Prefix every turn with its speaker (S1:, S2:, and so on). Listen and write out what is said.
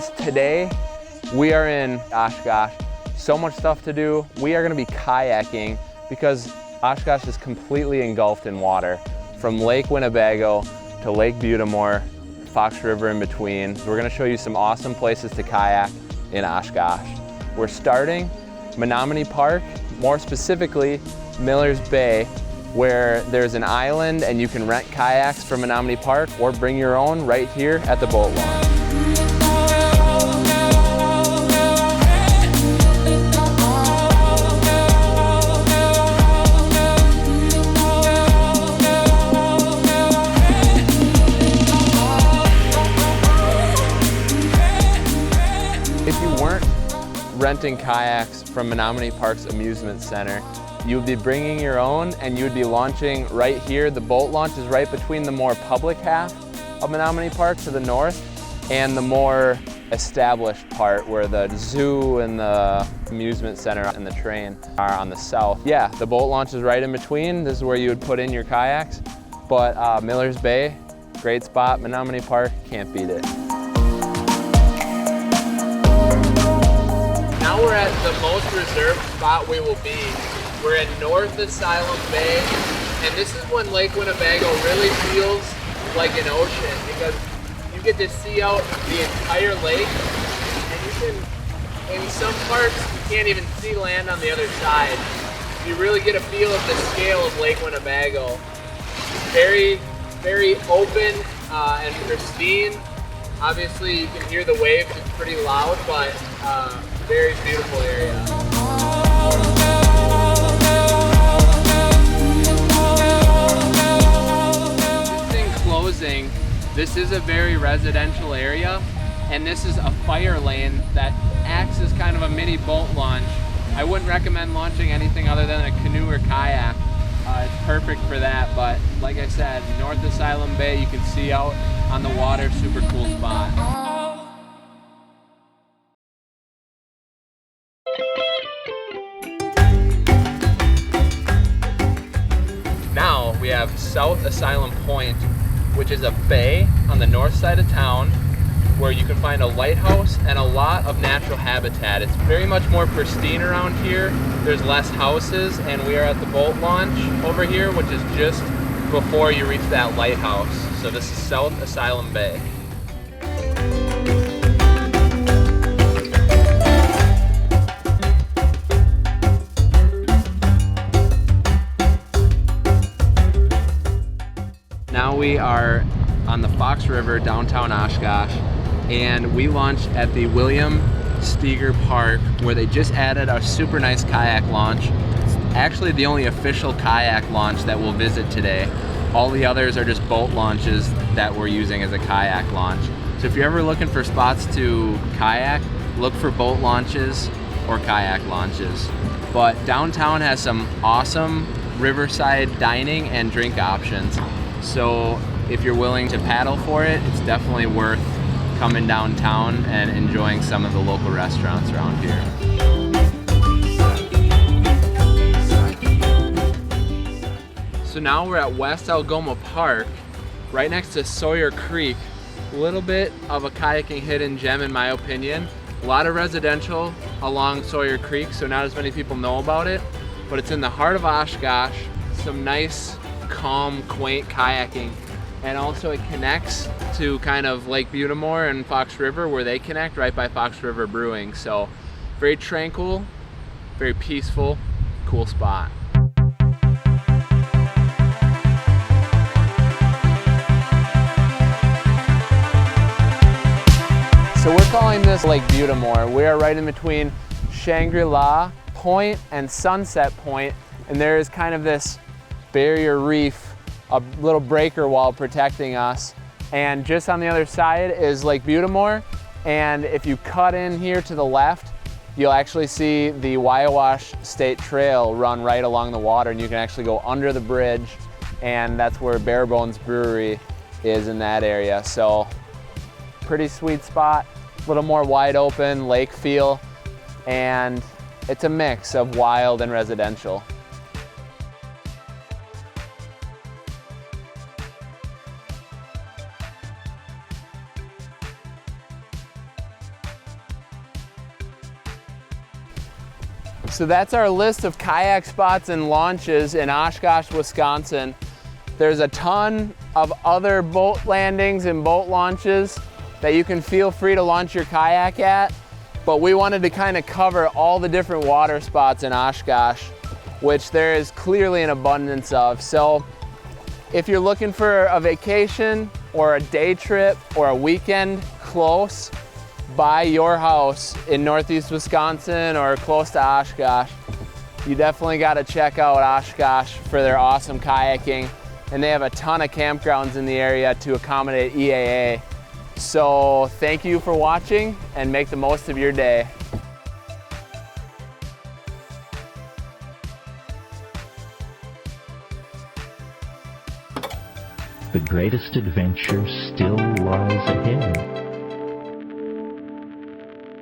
S1: guys, today we are in Oshkosh. So much stuff to do. We are going to be kayaking because Oshkosh is completely engulfed in water, from Lake Winnebago to Lake Budamore, Fox River in between. We're going to show you some awesome places to kayak in Oshkosh. We're starting Menomonee Park, more specifically Miller's Bay, where there's an island and you can rent kayaks from Menomonee Park or bring your own right here at the boat launch. If you weren't renting kayaks from Menomonee Park's amusement center, you would be bringing your own and you would be launching right here. The boat launch is right between the more public half of Menomonee Park to the north and the more established part where the zoo and the amusement center and the train are on the south. Yeah, the boat launch is right in between. This is where you would put in your kayaks. But Miller's Bay, great spot. Menomonee Park, can't beat it. Now we're at the most reserved spot we will be. We're in North Asylum Bay, and this is when Lake Winnebago really feels like an ocean because you get to see out the entire lake, and you can, in some parts, you can't even see land on the other side. You really get a feel of the scale of Lake Winnebago. Very, very open and pristine. Obviously, you can hear the waves, it's pretty loud, but very beautiful area. This is a very residential area, and this is a fire lane that acts as kind of a mini boat launch. I wouldn't recommend launching anything other than a canoe or kayak. It's perfect for that, but like I said, North Asylum Bay, you can see out on the water, super cool spot. Now we have South Asylum Point, which is a bay on the north side of town where you can find a lighthouse and a lot of natural habitat. It's very much more pristine around here. There's less houses, and we are at the boat launch over here, which is just before you reach that lighthouse. So this is South Asylum Bay. Now we are on the Fox River, downtown Oshkosh, and we launched at the William Steger Park, where they just added a super nice kayak launch. It's actually the only official kayak launch that we'll visit today. All the others are just boat launches that we're using as a kayak launch. So if you're ever looking for spots to kayak, look for boat launches or kayak launches. But downtown has some awesome riverside dining and drink options. So if you're willing to paddle for it, it's definitely worth coming downtown and enjoying some of the local restaurants around here. So now we're at West Algoma Park, right next to Sawyer Creek. A little bit of a kayaking hidden gem in my opinion. A lot of residential along Sawyer Creek, so not as many people know about it, but it's in the heart of Oshkosh. Some nice, calm, quaint kayaking, and also it connects to kind of Lake Budamore and Fox River, where they connect right by Fox River Brewing. So very tranquil, very peaceful, cool spot. So we're calling this Lake Budamore. We are right in between Shangri-La Point and Sunset Point, and there is kind of this barrier reef, a little breaker wall protecting us. And just on the other side is Lake Budamore. And if you cut in here to the left, you'll actually see the Wyowash State Trail run right along the water, and you can actually go under the bridge, and that's where Bare Bones Brewery is in that area. So pretty sweet spot, a little more wide open lake feel, and it's a mix of wild and residential. So that's our list of kayak spots and launches in Oshkosh, Wisconsin. There's a ton of other boat landings and boat launches that you can feel free to launch your kayak at, but we wanted to kind of cover all the different water spots in Oshkosh, which there is clearly an abundance of. So if you're looking for a vacation or a day trip or a weekend close by your house in Northeast Wisconsin or close to Oshkosh, you definitely got to check out Oshkosh for their awesome kayaking. And they have a ton of campgrounds in the area to accommodate EAA. So thank you for watching and make the most of your day.
S2: The greatest adventure still lies ahead.